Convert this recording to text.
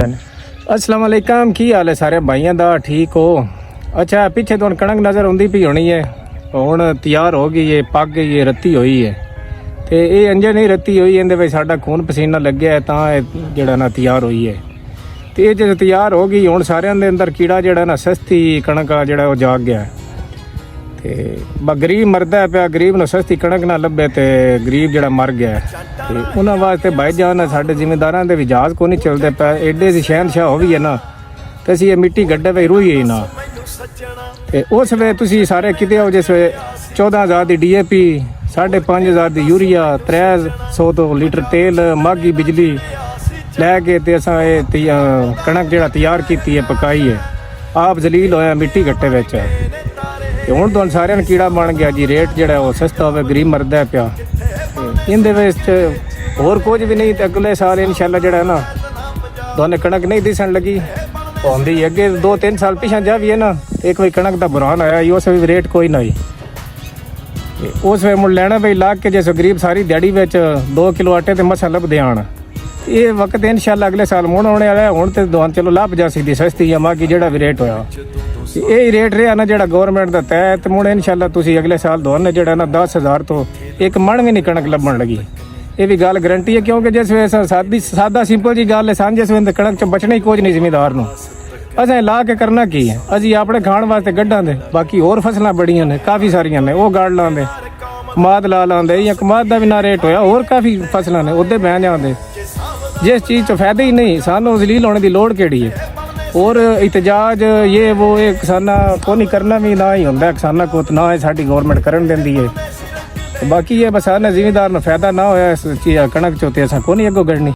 अस्सलाम वालेकुम, की हाल है सारे भाइयों का? ठीक हो? अच्छा, पिछे तो कणक नज़र आती पई होनी है, हुण तैयार हो गई है, पक गई है, रत्ती हुई है। तो ये अंजे नहीं रत्ती हुई, इहदे साडा खून पसीना लग्या है, तां जिहड़ा ना तैयार हुई है। तो ये जो तैयार हो गई, हुण सारिਆਂ ਦੇ अंदर कीड़ा जिहड़ा ना सस्ती कणक आ जिहड़ा वो जाग गया है। तो गरीब मरदा पिया, गरीब नूं सस्ती कणक ना लभे तो गरीब जिहड़ा मर गया है। तो उन्होंने वास्ते भाईजान साढ़े जिमीदारां दे जहाज़ को नहीं चलते पे, एडे सी शहनशाह हो भी है ना, तो असीं मिट्टी गड्ढे वे रूई ही ना। तो उस वे तुसीं सारे किते हो, जिस वे 14,000 की DAP, 5,500 की यूरिया, 300 तो लीटर तेल, मागी बिजली लैके ते असां कणक जिहड़ा तैयार कीती है, पकाई है, आप जलील होया मिट्टी गट्टे विच। ते हुण तुहानूं सारिਆਂ ਨੂੰ कीड़ा बन गया जी, रेट जिहड़ा वो सस्ता होवे, गरीब मरदा पिया। इहदे विच होर कुछ भी नहीं। तो अगले साल इंशाअल्लाह जिहड़ा ना तुहानूं कणक नहीं दिसन लगी होंदी, अगे 2-3 साल पिछा जा भी है ना, एक कोई कणक का बुरहान आया, उस भी रेट कोई नहीं। उस वे मुड़ लैना बई ला के, जिस गरीब सारी दिहाड़ी विच 2 किलो आटे ते मसा लभदे आण। ये वक्त इंशाअल्लाह अगले साल मुड़ आने वाला है। हुण ते दुआन चलो लभ जा सकदी सस्ती या मागी जिहड़ा भी रेट होया, यही रेट रहा ना जिहड़ा गवर्नमेंट दा तय। ते मुड़ इंशाअल्लाह तुसीं अगले साल दुआन जिहड़ा ना 10,000 तो एक मण भी नहीं कणक लभण लगी। ये भी गल गारंटी है, क्योंकि जिस वे सादा सिंपल जी गल है, सांझे जिस वे कणक च बचना ही कुछ नहीं जिमीदार नूं। असें ला के करना की है, असीं अपने खाण वास्ते गड्ढां दे, बाकी होर फसलां बड़ियां ने, काफ़ी सारियां ने, वो गाड़ लांदे, कमाद ला लांदे, या कमाद का भी ना रेट होया, होर काफ़ी फसलां ने उहदे बह जांदे। जिस चीज़ च फायदा ही नहीं, सानू जलील होने की लोड़ केड़ी है। और इतजाज ये वो ये किसाना को नहीं करना भी ना ही होंदा, किसाना को ना है साडी गवर्नमेंट करन देंदी है। बाकी ये बस जिमीदार नूं फायदा ना होया इस चीज़ कणक चो, ते असां को नहीं अगों गढ़नी।